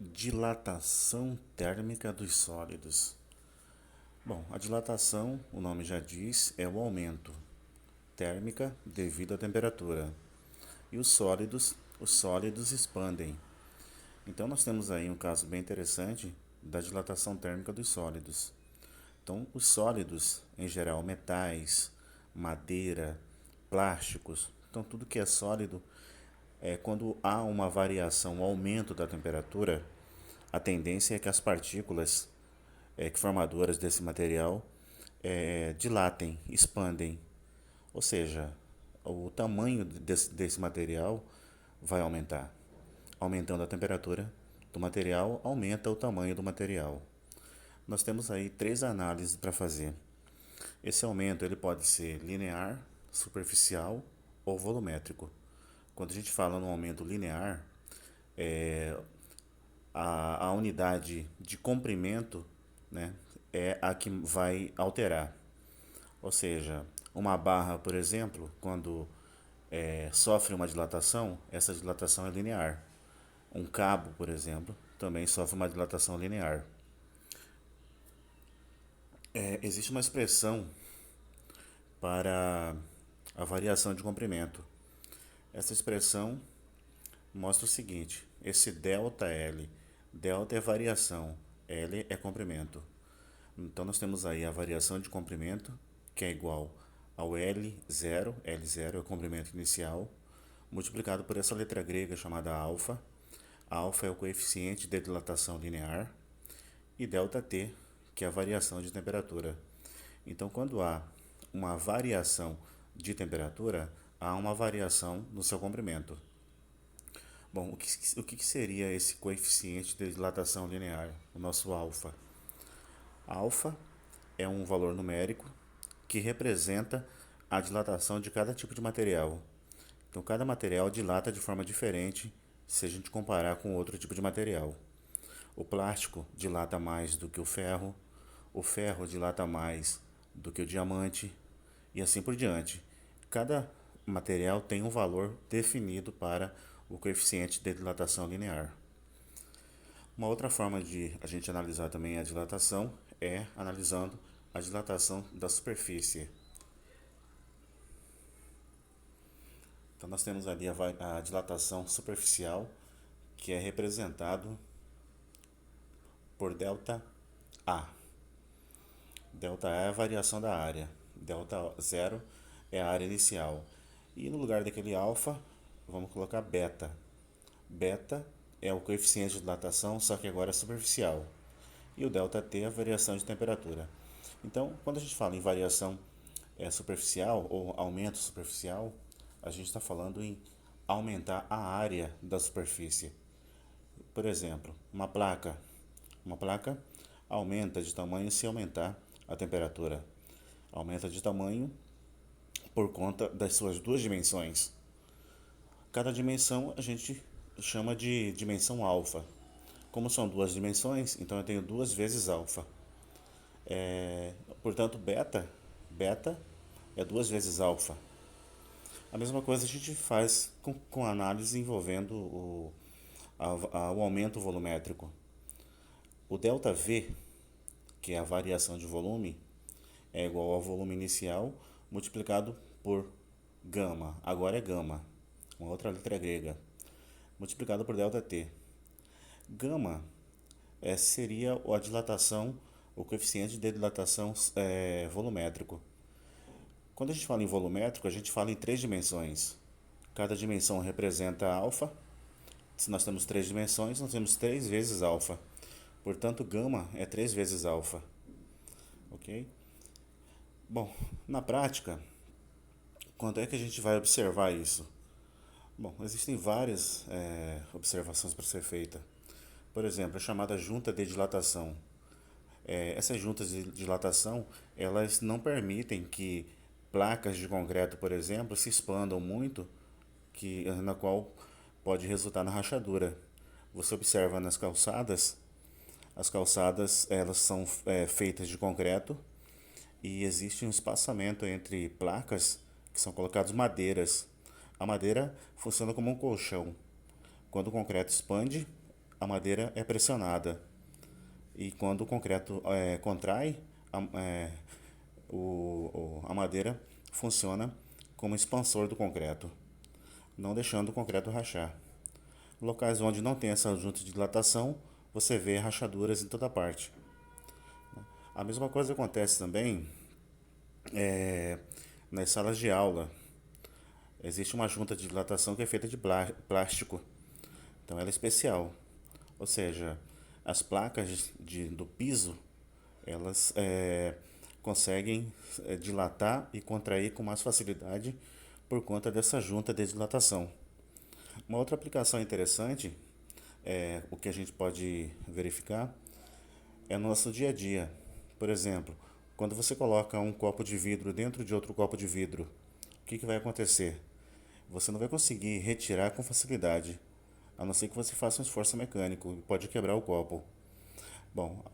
Dilatação térmica dos sólidos. Bom, a dilatação, o nome já diz, é o aumento térmica devido à temperatura. E os sólidos expandem. Então nós temos aí um caso bem interessante da dilatação térmica dos sólidos. Então, os sólidos, em geral, metais, madeira, plásticos, então tudo que é sólido, quando há uma variação, um aumento da temperatura, a tendência é que as partículas que formadoras desse material dilatem, expandem. Ou seja, o tamanho desse material vai aumentar. Aumentando a temperatura do material, aumenta o tamanho do material. Nós temos aí três análises para fazer. Esse aumento ele pode ser linear, superficial ou volumétrico. Quando a gente fala no aumento linear, a unidade de comprimento, né, é a que vai alterar. Ou seja, uma barra, por exemplo, quando sofre uma dilatação, essa dilatação é linear. Um cabo, por exemplo, também sofre uma dilatação linear. Existe uma expressão para a variação de comprimento. Essa expressão mostra o seguinte: esse ΔL, delta é variação, L é comprimento. Então nós temos aí a variação de comprimento, que é igual ao L0 é o comprimento inicial, multiplicado por essa letra grega chamada alfa. Alfa é o coeficiente de dilatação linear e ΔT, que é a variação de temperatura. Então, quando há uma variação de temperatura, há uma variação no seu comprimento. Bom, o que seria esse coeficiente de dilatação linear, o nosso alfa? Alfa é um valor numérico que representa a dilatação de cada tipo de material. Então, cada material dilata de forma diferente se a gente comparar com outro tipo de material. O plástico dilata mais do que o ferro dilata mais do que o diamante e assim por diante. Cada material tem um valor definido para o coeficiente de dilatação linear. Uma outra forma de a gente analisar também a dilatação é analisando a dilatação da superfície. Então nós temos ali a dilatação superficial, que é representado por ΔA. ΔA é a variação da área, ΔO é a área inicial. E no lugar daquele alfa, vamos colocar beta. Beta é o coeficiente de dilatação, só que agora é superficial. E o ΔT é a variação de temperatura. Então, quando a gente fala em variação superficial ou aumento superficial, a gente está falando em aumentar a área da superfície. Por exemplo, uma placa. Uma placa aumenta de tamanho se aumentar a temperatura. Aumenta de tamanho por conta das suas duas dimensões. Cada dimensão a gente chama de dimensão alfa. Como são duas dimensões, então eu tenho duas vezes alfa. Portanto, beta é duas vezes alfa. A mesma coisa a gente faz com análise envolvendo o aumento volumétrico. O ΔV, que é a variação de volume, é igual ao volume inicial multiplicado por gama. Agora é gama, uma outra letra grega, multiplicado por ΔT. Gama seria a dilatação, o coeficiente de dilatação volumétrico. Quando a gente fala em volumétrico, a gente fala em três dimensões. Cada dimensão representa alfa. Se nós temos três dimensões, nós temos três vezes alfa. Portanto, gama é três vezes alfa. Ok? Bom, na prática, quando é que a gente vai observar isso? Bom, existem várias observações para ser feita. Por exemplo, a chamada junta de dilatação. Essas juntas de dilatação, elas não permitem que placas de concreto, por exemplo, se expandam muito, na qual pode resultar na rachadura. Você observa nas calçadas, as calçadas elas são feitas de concreto e existe um espaçamento entre placas que são colocadas madeiras. A madeira funciona como um colchão. Quando o concreto expande, a madeira é pressionada. E quando o concreto contrai, a, é, a madeira funciona como expansor do concreto, não deixando o concreto rachar. Locais onde não tem essa junta de dilatação, você vê rachaduras em toda parte. A mesma coisa acontece também nas salas de aula. Existe uma junta de dilatação que é feita de plástico, então ela é especial. Ou seja, as placas do piso, elas conseguem dilatar e contrair com mais facilidade por conta dessa junta de dilatação. Uma outra aplicação interessante, o que a gente pode verificar, é no nosso dia a dia. Por exemplo, quando você coloca um copo de vidro dentro de outro copo de vidro, o que vai acontecer? Você não vai conseguir retirar com facilidade, a não ser que você faça um esforço mecânico e pode quebrar o copo. Bom,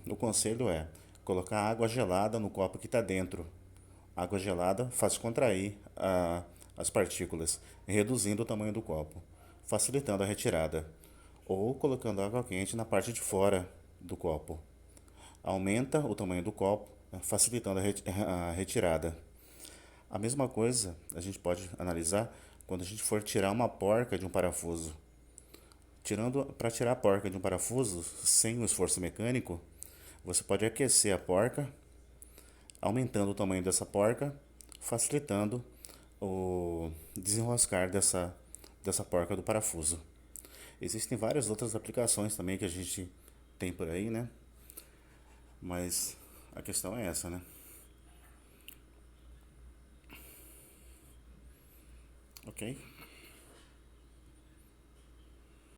o conselho é colocar água gelada no copo que está dentro. Água gelada faz contrair as partículas, reduzindo o tamanho do copo, facilitando a retirada. Ou colocando água quente na parte de fora do copo. Aumenta o tamanho do copo, facilitando a retirada. A mesma coisa a gente pode analisar quando a gente for tirar uma porca de um parafuso. Para tirar a porca de um parafuso sem um esforço mecânico, você pode aquecer a porca, aumentando o tamanho dessa porca, facilitando o desenroscar dessa porca do parafuso. Existem várias outras aplicações também que a gente tem por aí, né? Mas a questão é essa, né? Ok?